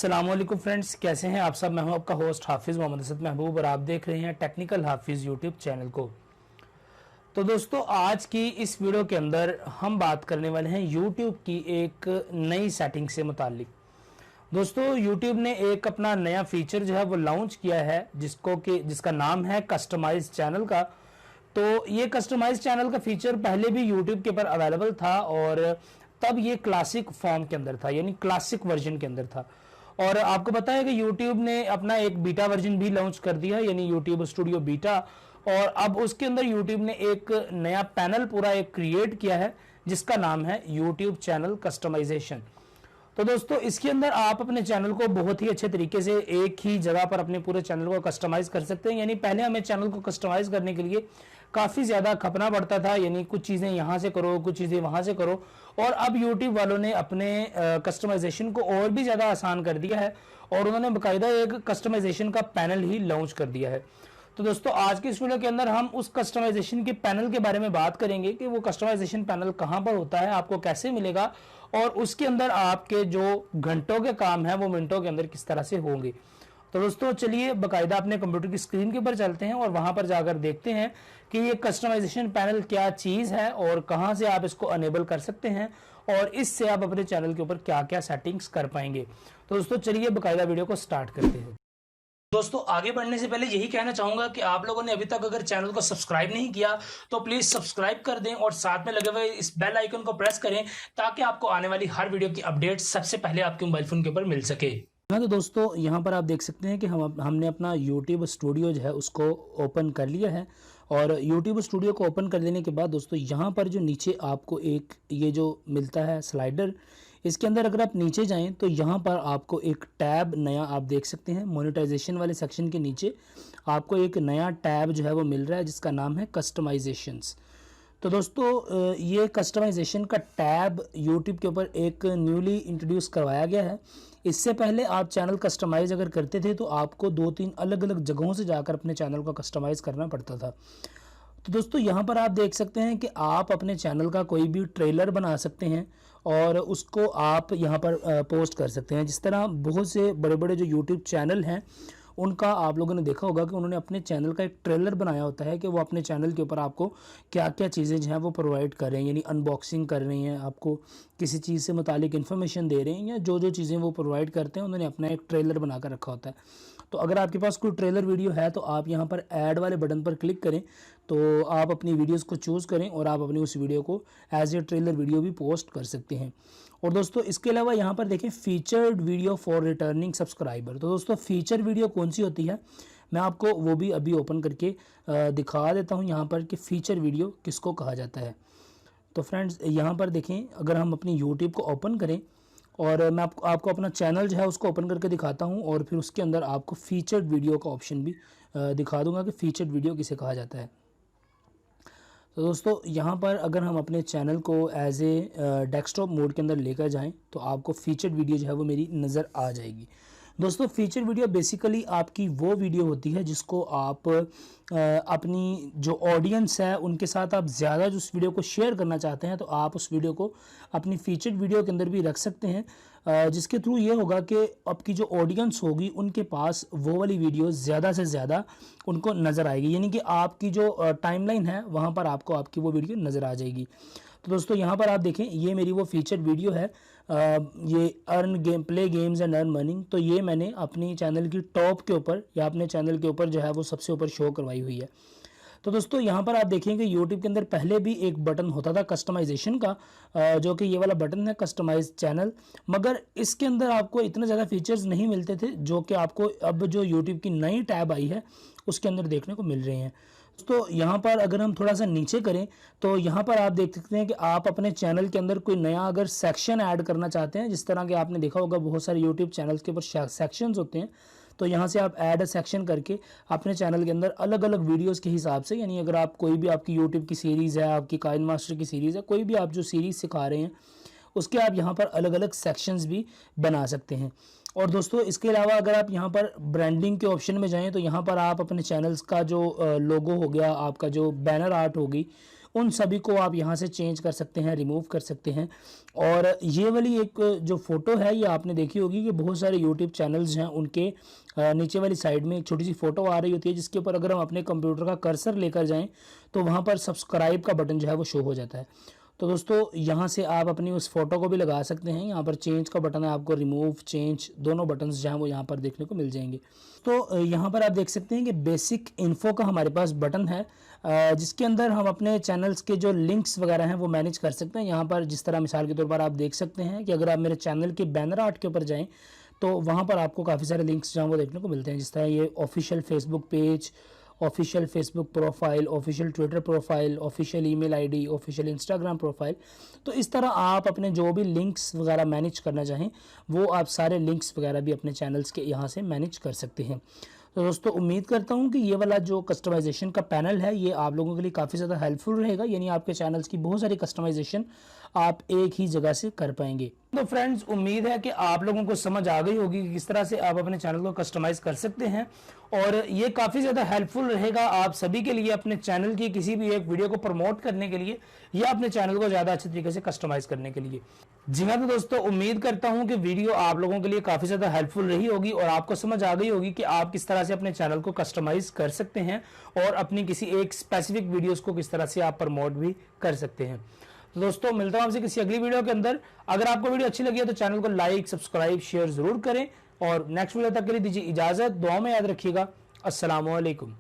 अस्सलामुअलैकुम फ्रेंड्स, कैसे हैं आप सब। मैं हूं आपका होस्ट हाफिज़ मोहम्मद असद महबूब और आप देख रहे हैं टेक्निकल हाफिज़ यूट्यूब चैनल को। तो दोस्तों, आज की इस वीडियो के अंदर हम बात करने वाले हैं यूट्यूब की एक नई सेटिंग से मुतालिक। दोस्तों, यूट्यूब ने एक अपना नया फीचर जो है वो लॉन्च किया है जिसका नाम है कस्टमाइज चैनल का। तो ये कस्टमाइज चैनल का फीचर पहले भी यूट्यूब के ऊपर अवेलेबल था और तब ये क्लासिक फॉर्म के अंदर था, यानी क्लासिक वर्जन के अंदर था। और आपको पता है कि यूट्यूब ने अपना एक बीटा वर्जन भी लॉन्च कर दिया, यानी यूट्यूब स्टूडियो बीटा। और अब उसके अंदर यूट्यूब ने एक नया पैनल पूरा एक क्रिएट किया है जिसका नाम है यूट्यूब चैनल कस्टमाइजेशन। तो दोस्तों, इसके अंदर आप अपने चैनल को बहुत ही अच्छे तरीके से एक ही जगह पर अपने पूरे चैनल को कस्टमाइज कर सकते हैं। यानी पहले हमें चैनल को कस्टमाइज करने के लिए काफ़ी ज़्यादा खपना पड़ता था, यानी कुछ चीज़ें यहाँ से करो, कुछ चीज़ें वहाँ से करो। और अब यूट्यूब वालों ने अपने कस्टमाइजेशन को और भी ज़्यादा आसान कर दिया है और उन्होंने बाकायदा एक कस्टमाइजेशन का पैनल ही लॉन्च कर दिया है। तो दोस्तों, आज की इस वीडियो के अंदर हम उस कस्टमाइजेशन के पैनल के बारे में बात करेंगे कि वो कस्टमाइजेशन पैनल कहाँ पर होता है, आपको कैसे मिलेगा और उसके अंदर आपके जो घंटों के काम है वो मिनटों के अंदर किस तरह से होंगे। तो दोस्तों, चलिए बाकायदा अपने कंप्यूटर की स्क्रीन के ऊपर चलते हैं और वहां पर जाकर देखते हैं कि ये कस्टमाइजेशन पैनल क्या चीज़ है और कहां से आप इसको अनेबल कर सकते हैं और इससे आप अपने चैनल के ऊपर क्या क्या सेटिंग्स कर पाएंगे। तो दोस्तों, चलिए बाकायदा वीडियो को स्टार्ट करते हैं। दोस्तों, आगे बढ़ने से पहले यही कहना चाहूंगा कि आप लोगों ने अभी तक अगर चैनल को सब्सक्राइब नहीं किया तो प्लीज सब्सक्राइब कर दें और साथ में लगे हुए इस बेल आइकन को प्रेस करें ताकि आपको आने वाली हर वीडियो की अपडेट सबसे पहले आपके मोबाइल फोन के ऊपर मिल सके। हाँ, तो दोस्तों, यहाँ पर आप देख सकते हैं कि हमने अपना यूट्यूब स्टूडियो जो है उसको ओपन कर लिया है। और यूट्यूब स्टूडियो को ओपन कर लेने के बाद दोस्तों, यहाँ पर जो नीचे आपको एक ये जो मिलता है स्लाइडर, इसके अंदर अगर आप नीचे जाएं तो यहाँ पर आपको एक टैब नया आप देख सकते हैं। मोनेटाइजेशन वाले सेक्शन के नीचे आपको एक नया टैब जो है वो मिल रहा है जिसका नाम है कस्टमाइजेशंस। तो दोस्तों, ये कस्टमाइजेशन का टैब यूट्यूब के ऊपर एक न्यूली इंट्रोड्यूस करवाया गया है। इससे पहले आप चैनल कस्टमाइज़ अगर करते थे तो आपको 2-3 अलग अलग जगहों से जाकर अपने चैनल को कस्टमाइज़ करना पड़ता था। तो दोस्तों, यहाँ पर आप देख सकते हैं कि आप अपने चैनल का कोई भी ट्रेलर बना सकते हैं और उसको आप यहाँ पर पोस्ट कर सकते हैं। जिस तरह बहुत से बड़े बड़े जो यूट्यूब चैनल हैं उनका आप लोगों ने देखा होगा कि उन्होंने अपने चैनल का एक ट्रेलर बनाया होता है कि वो अपने चैनल के ऊपर आपको क्या क्या चीज़ें जो हैं वो प्रोवाइड कर रहे हैं, यानी अनबॉक्सिंग कर रहे हैं, आपको किसी चीज़ से मुतालिक इन्फॉर्मेशन दे रहे हैं, या जो जो चीज़ें वो प्रोवाइड करते हैं उन्होंने अपना एक ट्रेलर बना कर रखा होता है। तो अगर आपके पास कोई ट्रेलर वीडियो है तो आप यहाँ पर ऐड वाले बटन पर क्लिक करें तो आप अपनी वीडियोज़ को चूज़ करें और आप अपनी उस वीडियो को एज ए ट्रेलर वीडियो भी पोस्ट कर सकते हैं। और दोस्तों, इसके अलावा यहाँ पर देखें featured video for returning subscriber. तो दोस्तों, फीचर वीडियो कौन सी होती है मैं आपको वो भी अभी ओपन करके दिखा देता हूँ यहाँ पर कि फ़ीचर वीडियो किसको कहा जाता है। तो फ्रेंड्स, यहाँ पर देखें, अगर हम अपनी यूट्यूब को ओपन करें और मैं आपको अपना चैनल जो है उसको ओपन करके दिखाता हूँ और फिर उसके अंदर आपको फ़ीचर्ड वीडियो का ऑप्शन भी दिखा दूँगा कि फ़ीचर्ड वीडियो किसे कहा जाता है। तो दोस्तों, यहाँ पर अगर हम अपने चैनल को एज ए डेस्कटॉप मोड के अंदर लेकर जाएं तो आपको फ़ीचर्ड वीडियो जो है वो मेरी नज़र आ जाएगी। दोस्तों, फ़ीचर वीडियो बेसिकली आपकी वो वीडियो होती है जिसको आप अपनी जो ऑडियंस है उनके साथ आप ज़्यादा जो उस वीडियो को शेयर करना चाहते हैं तो आप उस वीडियो को अपनी फ़ीचर्ड वीडियो के अंदर भी रख सकते हैं, जिसके थ्रू ये होगा कि आपकी जो ऑडियंस होगी उनके पास वो वाली वीडियो ज़्यादा से ज़्यादा उनको नज़र आएगी, यानी कि आपकी जो टाइमलाइन है वहाँ पर आपको आपकी वो वीडियो नज़र आ जाएगी। तो दोस्तों, यहाँ पर आप देखें, ये मेरी वो फीचर्ड वीडियो है, ये play games and earn money. तो ये मैंने अपनी चैनल की टॉप के ऊपर या अपने चैनल के ऊपर जो है वो सबसे ऊपर शो करवाई हुई है। तो दोस्तों, यहाँ पर आप देखेंगे यूट्यूब के अंदर पहले भी एक बटन होता था कस्टमाइजेशन का, जो कि ये वाला बटन है कस्टमाइज चैनल, मगर इसके अंदर आपको इतने ज़्यादा फीचर्स नहीं मिलते थे जो कि आपको अब जो यूट्यूब की नई टैब आई है उसके अंदर देखने को मिल रहे हैं। तो यहाँ पर अगर हम थोड़ा सा नीचे करें तो यहाँ पर आप देख सकते हैं कि आप अपने चैनल के अंदर कोई नया अगर सेक्शन ऐड करना चाहते हैं, जिस तरह के आपने देखा होगा बहुत सारे यूट्यूब चैनल्स के ऊपर सेक्शंस होते हैं, तो यहाँ से आप ऐड सेक्शन करके अपने चैनल के अंदर अलग अलग वीडियोस के हिसाब से, यानी अगर आप कोई भी आपकी यूट्यूब की सीरीज़ है, आपकी काइन मास्टर की सीरीज़ है, कोई भी आप जो सीरीज़ सिखा रहे हैं उसके आप यहाँ पर अलग अलग सेक्शंस भी बना सकते हैं। और दोस्तों, इसके अलावा अगर आप यहाँ पर ब्रांडिंग के ऑप्शन में जाएं तो यहाँ पर आप अपने चैनल्स का जो लोगो हो गया, आपका जो बैनर आर्ट होगी, उन सभी को आप यहाँ से चेंज कर सकते हैं, रिमूव कर सकते हैं। और ये वाली एक जो फ़ोटो है ये आपने देखी होगी कि बहुत सारे यूट्यूब चैनल्स हैं उनके नीचे वाली साइड में एक छोटी सी फ़ोटो आ रही होती है, जिसके ऊपर अगर हम अपने कंप्यूटर का कर्सर लेकर जाएं तो वहाँ पर सब्सक्राइब का बटन जो है वो शो हो जाता है। तो दोस्तों यहाँ से आप अपनी उस फोटो को भी लगा सकते हैं। यहाँ पर चेंज का बटन है, आपको रिमूव चेंज दोनों बटन्स जो हैं वो यहाँ पर देखने को मिल जाएंगे। तो यहाँ पर आप देख सकते हैं कि बेसिक इन्फो का हमारे पास बटन है, जिसके अंदर हम अपने चैनल्स के जो लिंक्स वगैरह हैं वो मैनेज कर सकते हैं। यहाँ पर जिस तरह मिसाल के तौर पर आप देख सकते हैं कि अगर आप मेरे चैनल के बैनर आर्ट के ऊपर जाएँ तो वहाँ पर आपको काफ़ी सारे लिंक्स जो हैं वो देखने को मिलते हैं, जिस तरह ये official Facebook page, official Facebook profile, official Twitter profile, official email ID, official Instagram profile. तो इस तरह आप अपने जो भी लिंक्स वगैरह मैनेज करना चाहें वो आप सारे लिंक्स वगैरह भी अपने चैनल्स के यहाँ से मैनेज कर सकते हैं। तो दोस्तों उम्मीद करता हूँ कि ये वाला जो कस्टमाइजेशन का पैनल है ये आप लोगों के लिए काफ़ी ज़्यादा हेल्पफुल रहेगा, यानी आपके चैनल्स की बहुत सारी कस्टमाइजेशन आप एक ही जगह से कर पाएंगे। तो फ्रेंड्स उम्मीद है कि आप लोगों को समझ आ गई होगी कि किस तरह से आप अपने चैनल को कस्टमाइज कर सकते हैं, और ये काफ़ी ज़्यादा हेल्पफुल रहेगा आप सभी के लिए अपने चैनल की किसी भी एक वीडियो को प्रमोट करने के लिए या अपने चैनल को ज़्यादा अच्छे तरीके से कस्टमाइज करने के लिए। जी हाँ, तो दोस्तों उम्मीद करता हूँ कि वीडियो आप लोगों के लिए काफ़ी ज़्यादा हेल्पफुल रही होगी और आपको समझ आ गई होगी कि आप किस तरह से अपने चैनल को कस्टमाइज कर सकते हैं और अपनी किसी एक स्पेसिफिक वीडियोस को किस तरह से आप प्रमोट भी कर सकते हैं। तो दोस्तों मिलता हूं आपसे किसी अगली वीडियो के अंदर। अगर आपको वीडियो अच्छी लगी है तो चैनल को लाइक, सब्सक्राइब, शेयर जरूर करें और नेक्स्ट वीडियो तक के लिए दीजिए इजाजत। दुआ में याद रखिएगा। अस्सलाम वालेकुम।